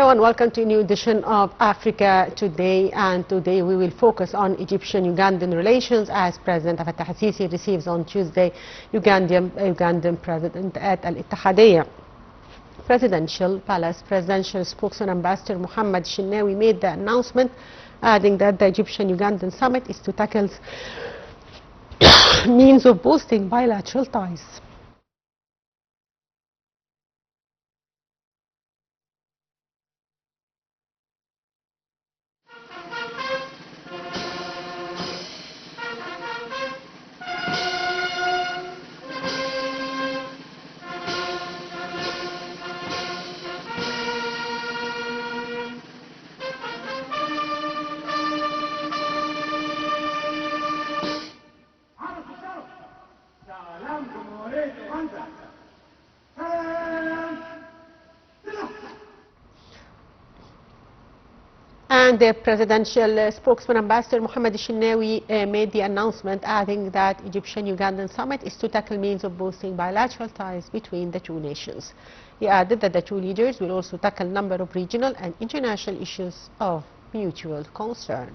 Hello and welcome to a new edition of Africa Today. And today we will focus on Egyptian-Ugandan relations as President Abdel al-Sisi receives on Tuesday Ugandan President at Al-Ittihadiyya Presidential Palace. Presidential spokesman Ambassador Mohammed Shinnawi made the announcement, adding that the Egyptian-Ugandan summit is to tackle means of boosting bilateral ties. And the presidential spokesman Ambassador Mohammed Shinnawi made the announcement, adding that Egyptian-Ugandan summit is to tackle means of boosting bilateral ties between the two nations. He added that the two leaders will also tackle a number of regional and international issues of mutual concern.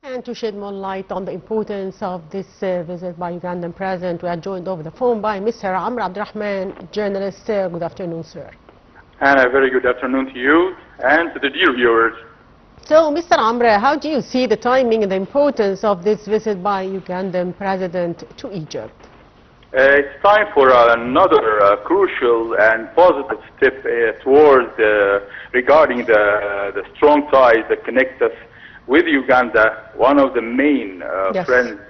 And to shed more light on the importance of this visit by Ugandan President, we are joined over the phone by Mr. Rahman, journalist. Good afternoon, sir. And a very good afternoon to you and to the dear viewers. So, Mr. Amra, how do you see the timing and the importance of this visit by Ugandan President to Egypt? It's time for another crucial and positive step towards regarding the strong ties that connect us with Uganda, one of the main Yes. friends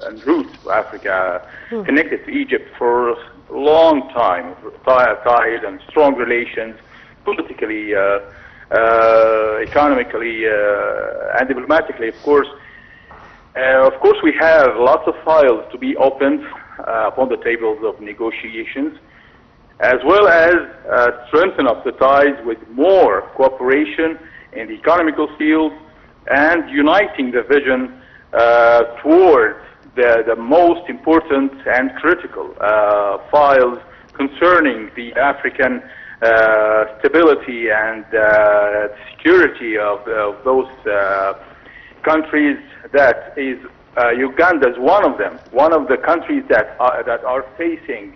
and roots to Africa, connected to Egypt for a long time, ties and strong relations, politically, economically, and diplomatically, of course. Of course, we have lots of files to be opened upon the tables of negotiations, as well as strengthen up the ties with more cooperation in the economical field and uniting the vision towards the most important and critical files concerning the African stability and security of those countries. That is, Uganda is one of them, one of the countries that are facing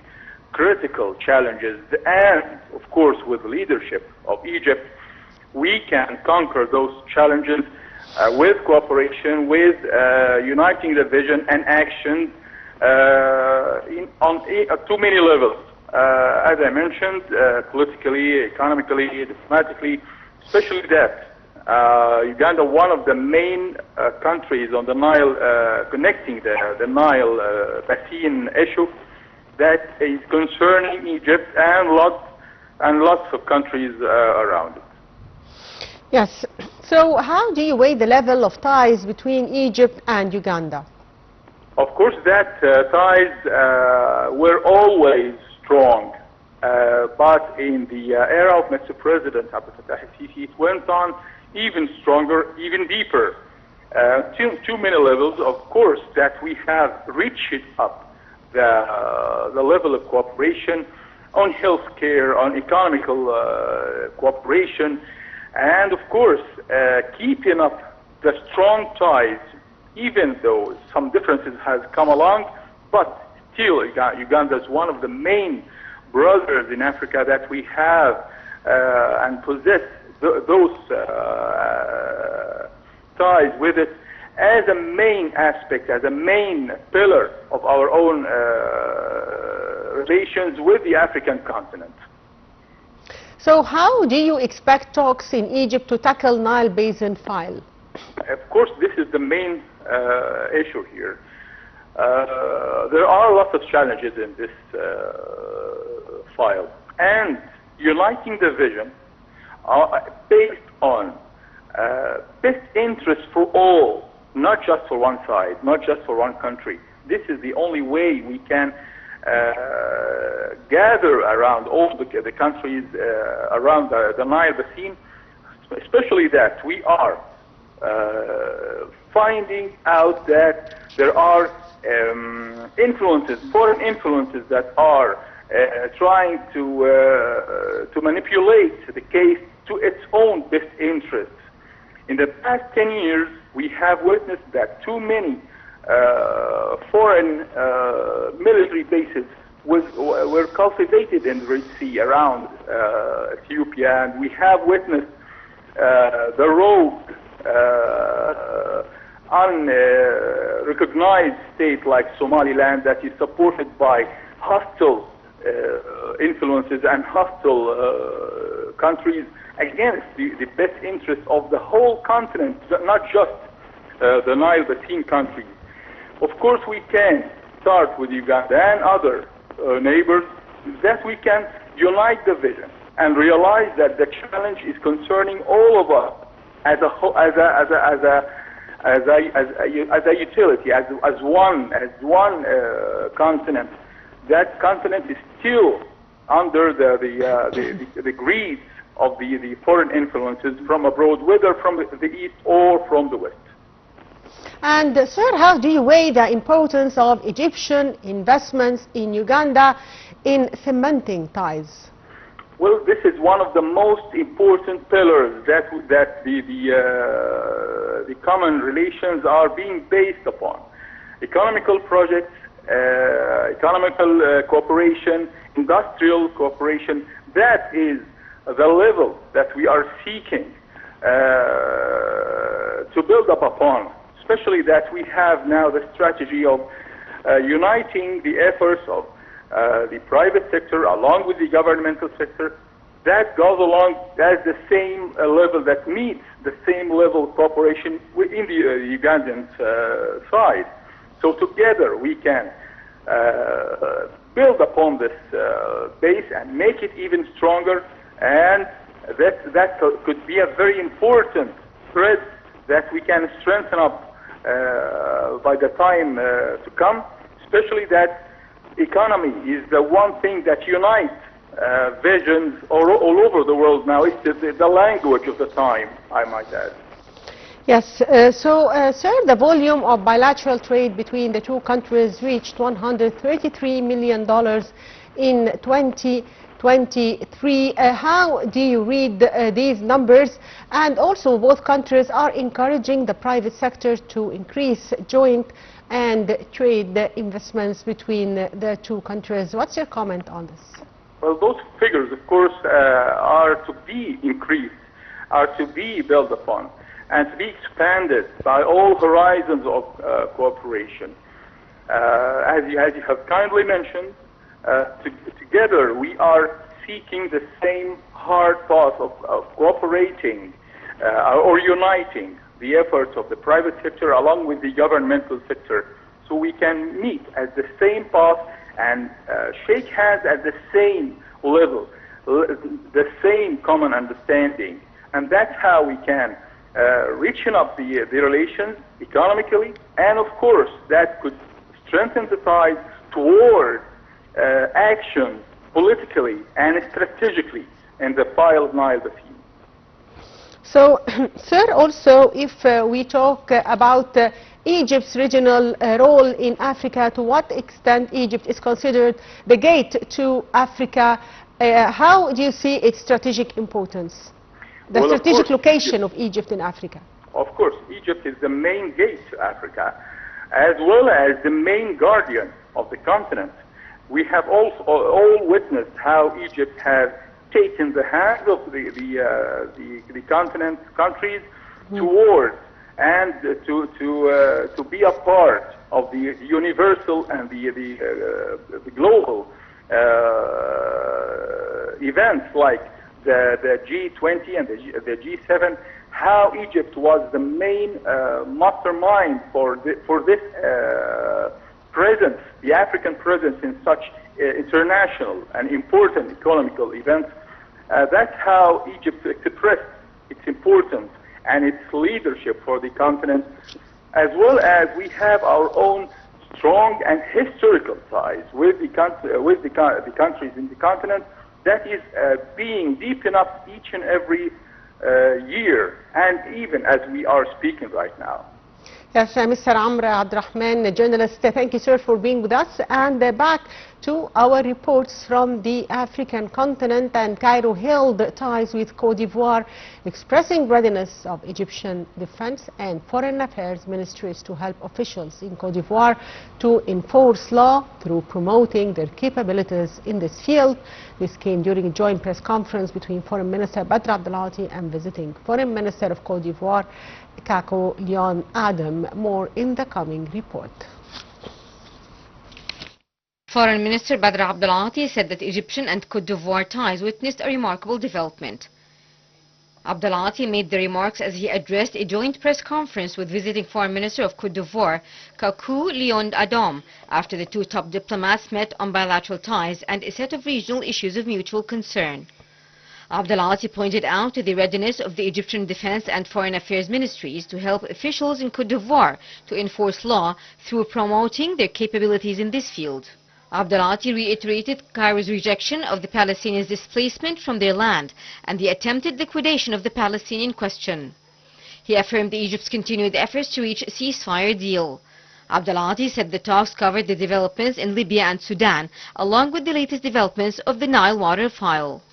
critical challenges, and of course with the leadership of Egypt, we can conquer those challenges with cooperation, with uniting the vision and action on too many levels. As I mentioned, politically, economically, diplomatically, especially that Uganda, one of the main countries on the Nile, connecting the Nile basin issue, that is concerning Egypt and lots of countries around it. Yes. So how do you weigh the level of ties between Egypt and Uganda? Of course, that ties were always strong, but in the era of Mr. President Abdel al-Sisi, it went on even stronger, even deeper. too many levels, of course, that we have reached up the level of cooperation on healthcare, on economical cooperation, and of course, keeping up the strong ties, even though some differences has come along, but still Uganda is one of the main brothers in Africa that we have and possess those ties with it as a main aspect, as a main pillar of our own relations with the African continent. So how do you expect talks in Egypt to tackle Nile Basin file? Of course, this is the main issue here. There are lots of challenges in this file, and uniting the vision based on best interest for all, not just for one side, not just for one country. This is the only way we can gather around all the countries around the Nile Basin, especially that we are finding out that there are influences, foreign influences that are trying to manipulate the case to its own best interests. In the past 10 years, we have witnessed that too many foreign military bases were cultivated in the Red Sea around Ethiopia, and we have witnessed the rogue, unrecognized state like Somaliland that is supported by hostile influences and hostile countries against the best interests of the whole continent, not just the Nile Basin countries. Of course, we can start with Uganda and other neighbors, that we can unite the vision and realize that the challenge is concerning all of us as a utility, as one continent. That continent is still under the greed of the foreign influences from abroad, whether from the east or from the west. And sir, how do you weigh the importance of Egyptian investments in Uganda in cementing ties? Well, this is one of the most important pillars that the common relations are being based upon. Economical projects, economical cooperation, industrial cooperation, that is the level that we are seeking to build up upon, especially that we have now the strategy of uniting the efforts of the private sector along with the governmental sector. That goes along as the same level, that meets the same level of cooperation within the Ugandan side. So together we can build upon this base and make it even stronger, and that could be a very important thread that we can strengthen up by the time to come, especially that economy is the one thing that unites visions all over the world now. It's the language of the time, I might add. Yes, sir, the volume of bilateral trade between the two countries reached $133 million in 2023. How do you read these numbers? And also, both countries are encouraging the private sector to increase joint and trade investments between the two countries. What's your comment on this? Well, those figures, of course, are to be increased, are to be built upon, and to be expanded by all horizons of cooperation. As you have kindly mentioned, together we are seeking the same hard path of cooperating or uniting the efforts of the private sector along with the governmental sector, so we can meet at the same path and shake hands at the same level, the same common understanding. And that's how we can reaching up the relations economically, and of course that could strengthen the ties toward action politically and strategically in the file of Nile Basin. So, sir, also if we talk about Egypt's regional role in Africa, to what extent Egypt is considered the gate to Africa, how do you see its strategic importance, the Well, of strategic course, location of Egypt in Africa? Of course, Egypt is the main gate to Africa, as well as the main guardian of the continent. We have all witnessed how Egypt has taken the hand of the continent countries towards and to be a part of the universal and the global events like the G20 and the G7. How Egypt was the main mastermind for this presence, the African presence in such international and important economical events. That's how Egypt expressed its importance and its leadership for the continent, as well as we have our own strong and historical ties with the countries in the continent that is being deepened up each and every year, and even as we are speaking right now. Yes, Mr. Amr Abdel, journalist, thank you, sir, for being with us. And back to our reports from the African continent, and Cairo held ties with Cote d'Ivoire, expressing readiness of Egyptian defense and foreign affairs ministries to help officials in Cote d'Ivoire to enforce law through promoting their capabilities in this field. This came during a joint press conference between Foreign Minister Badr Abdel and visiting Foreign Minister of Cote d'Ivoire, Kako Leon Adam. More in the coming report. Foreign Minister Badr Abdel said that Egyptian and Cote d'Ivoire ties witnessed a remarkable development. Abdel made the remarks as he addressed a joint press conference with visiting Foreign Minister of Cote d'Ivoire, Kako Leon Adam, after the two top diplomats met on bilateral ties and a set of regional issues of mutual concern. Abdel pointed out to the readiness of the Egyptian Defense and Foreign Affairs Ministries to help officials in Cote d'Ivoire to enforce law through promoting their capabilities in this field. Abdel reiterated Cairo's rejection of the Palestinians' displacement from their land and the attempted liquidation of the Palestinian question. He affirmed Egypt's continued efforts to reach a ceasefire deal. Abdel said the talks covered the developments in Libya and Sudan, along with the latest developments of the Nile water file.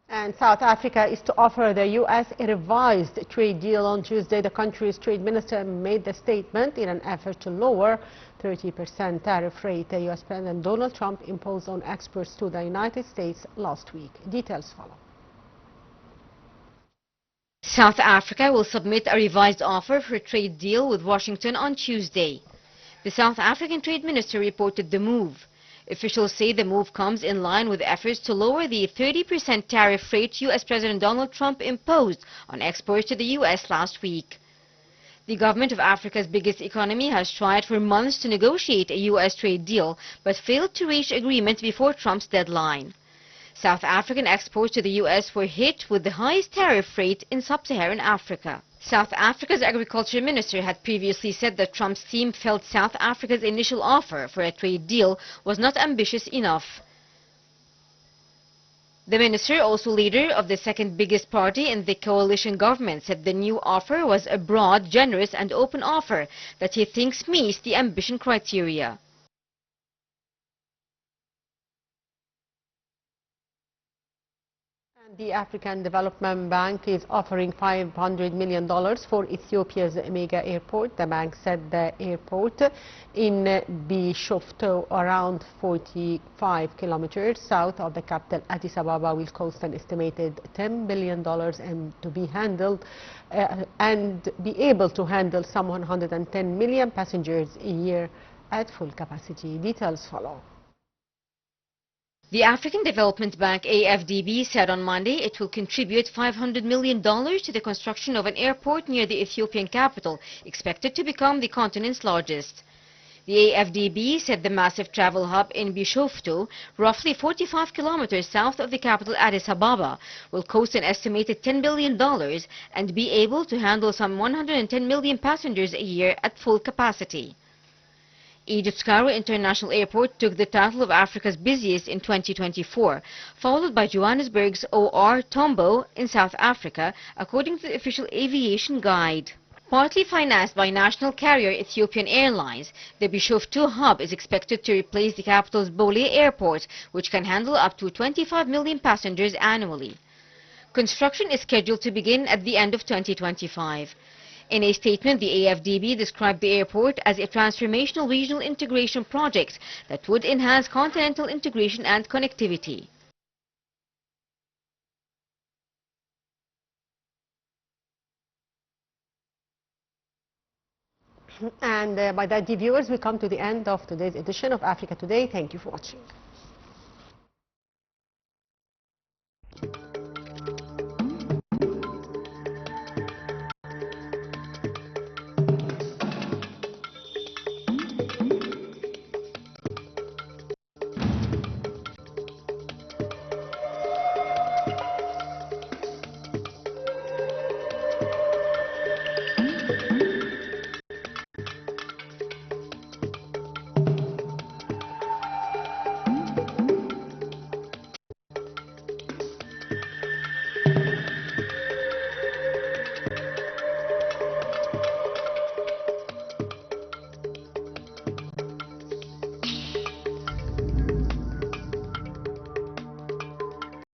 And South Africa is to offer the U.S. a revised trade deal on Tuesday. The country's trade minister made the statement in an effort to lower 30% tariff rate the U.S. President Donald Trump imposed on exports to the United States last week. Details follow. South Africa will submit a revised offer for a trade deal with Washington on Tuesday. The South African trade minister reported the move. Officials say the move comes in line with efforts to lower the 30% tariff rate U.S. President Donald Trump imposed on exports to the U.S. last week. The government of Africa's biggest economy has tried for months to negotiate a U.S. trade deal, but failed to reach agreement before Trump's deadline. South African exports to the U.S. were hit with the highest tariff rate in sub-Saharan Africa. South Africa's agriculture minister had previously said that Trump's team felt South Africa's initial offer for a trade deal was not ambitious enough. The minister, also leader of the second biggest party in the coalition government, said the new offer was a broad, generous and open offer that he thinks meets the ambition criteria. The African Development Bank is offering $500 million for Ethiopia's mega airport. The bank said the airport in Bishoftu, around 45 kilometers south of the capital Addis Ababa, will cost an estimated $10 billion and to be handled and be able to handle some 110 million passengers a year at full capacity. Details follow. The African Development Bank, AFDB, said on Monday it will contribute $500 million to the construction of an airport near the Ethiopian capital, expected to become the continent's largest. The AFDB said the massive travel hub in Bishoftu, roughly 45 kilometers south of the capital Addis Ababa, will cost an estimated $10 billion and be able to handle some 110 million passengers a year at full capacity. Egypt's Cairo International Airport took the title of Africa's busiest in 2024, followed by Johannesburg's OR Tambo in South Africa, according to the official aviation guide. Partly financed by national carrier Ethiopian Airlines, the Bishoftu hub is expected to replace the capital's Bole airport, which can handle up to 25 million passengers annually. Construction is scheduled to begin at the end of 2025. In a statement, the AFDB described the airport as a transformational regional integration project that would enhance continental integration and connectivity. And by that, dear viewers, we come to the end of today's edition of Africa Today. Thank you for watching.